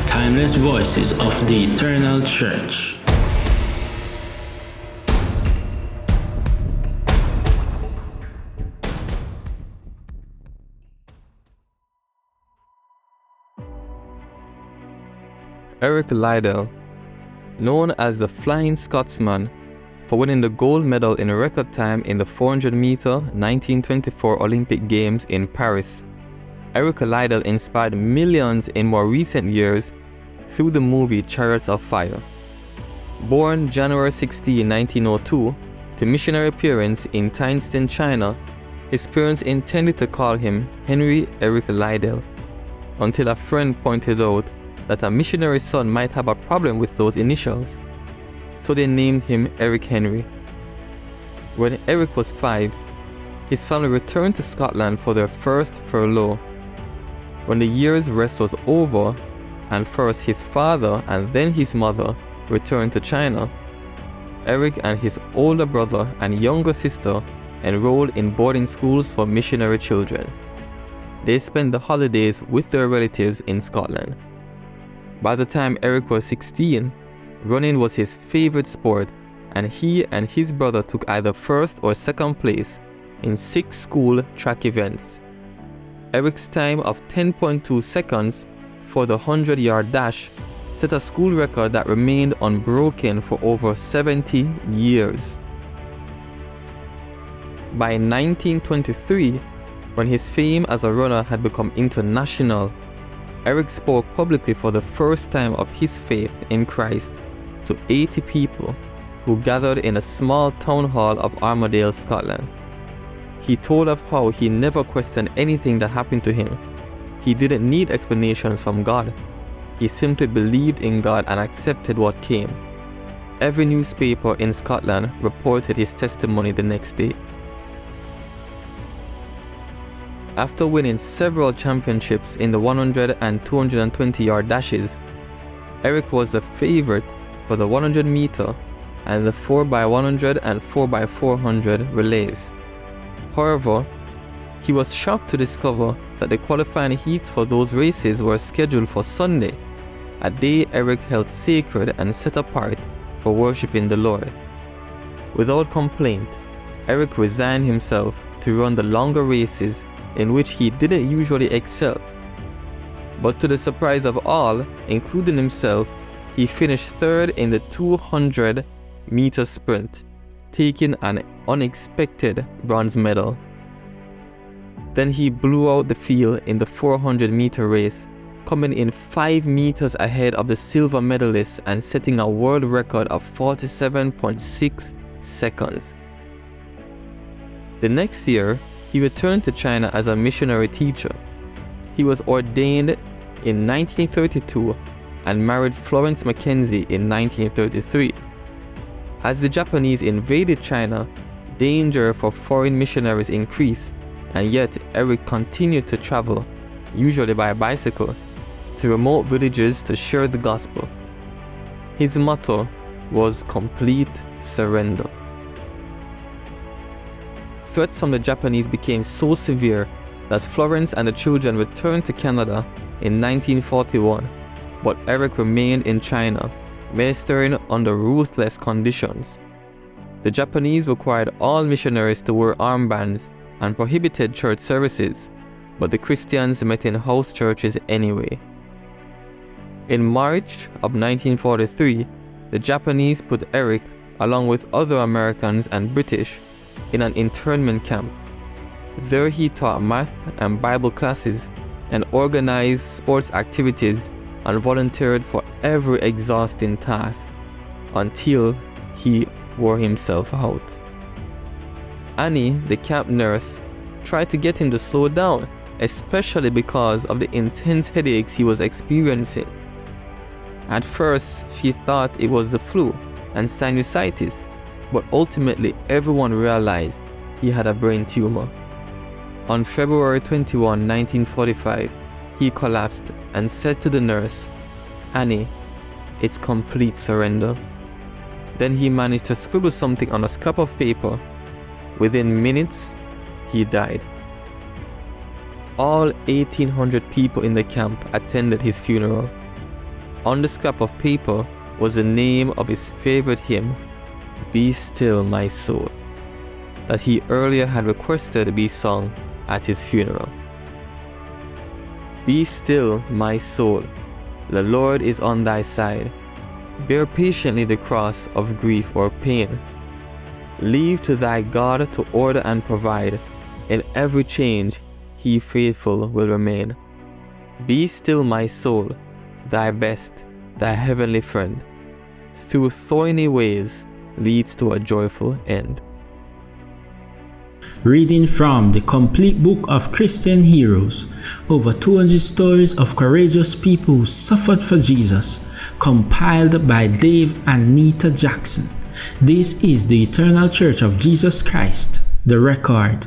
timeless voices of the Eternal Church. Eric Liddelle, known as the Flying Scotsman for winning the gold medal in record time in the 400-meter 1924 Olympic Games in Paris. Eric Liddelle inspired millions in more recent years through the movie Chariots of Fire. Born January 16, 1902, to missionary parents in Tientsin, China, his parents intended to call him Henry Eric Liddelle, until a friend pointed out that a missionary son might have a problem with those initials, so they named him Eric Henry. When Eric was 5, his family returned to Scotland for their first furlough. When the year's rest was over, and first his father and then his mother returned to China, Eric and his older brother and younger sister enrolled in boarding schools for missionary children. They spent the holidays with their relatives in Scotland. By the time Eric was 16, running was his favorite sport, and he and his brother took either first or second place in 6 school track events. Eric's time of 10.2 seconds for the 100-yard dash set a school record that remained unbroken for over 70 years. By 1923, when his fame as a runner had become international, Eric spoke publicly for the first time of his faith in Christ to 80 people who gathered in a small town hall of Armadale, Scotland. He told of how he never questioned anything that happened to him. He didn't need explanations from God. He simply believed in God and accepted what came. Every newspaper in Scotland reported his testimony the next day. After winning several championships in the 100 and 220-yard dashes, Eric was the favorite for the 100-meter and the 4x100 and 4x400 relays. However, he was shocked to discover that the qualifying heats for those races were scheduled for Sunday, a day Eric held sacred and set apart for worshiping the Lord. Without complaint, Eric resigned himself to run the longer races in which he didn't usually excel. But to the surprise of all, including himself, he finished third in the 200-meter sprint, taking an unexpected bronze medal. Then he blew out the field in the 400-meter race, coming in 5 meters ahead of the silver medalist and setting a world record of 47.6 seconds. The next year, he returned to China as a missionary teacher. He was ordained in 1932 and married Florence Mackenzie in 1933. As the Japanese invaded China, danger for foreign missionaries increased, and yet Eric continued to travel, usually by bicycle, to remote villages to share the gospel. His motto was complete surrender. Threats from the Japanese became so severe that Florence and the children returned to Canada in 1941, but Eric remained in China, ministering under ruthless conditions. The Japanese required all missionaries to wear armbands and prohibited church services, but the Christians met in house churches anyway. In March of 1943, the Japanese put Eric, along with other Americans and British, in an internment camp. There he taught math and Bible classes and organized sports activities and volunteered for every exhausting task until he wore himself out. Annie, the camp nurse, tried to get him to slow down, especially because of the intense headaches he was experiencing. At first, she thought it was the flu and sinusitis, but ultimately everyone realized he had a brain tumor. On February 21, 1945, he collapsed and said to the nurse, "Annie, it's complete surrender." Then he managed to scribble something on a scrap of paper. Within minutes, he died. All 1,800 people in the camp attended his funeral. On the scrap of paper was the name of his favorite hymn, Be Still My Soul, that he earlier had requested to be sung at his funeral. Be still, my soul, the Lord is on thy side. Bear patiently the cross of grief or pain. Leave to thy God to order and provide. In every change, he faithful will remain. Be still, my soul, thy best, thy heavenly friend, through thorny ways leads to a joyful end. Reading from the complete book of Christian heroes, over 200 stories of courageous people who suffered for Jesus, compiled by Dave and Nita Jackson. This is the Eternal Church of Jesus Christ, the record.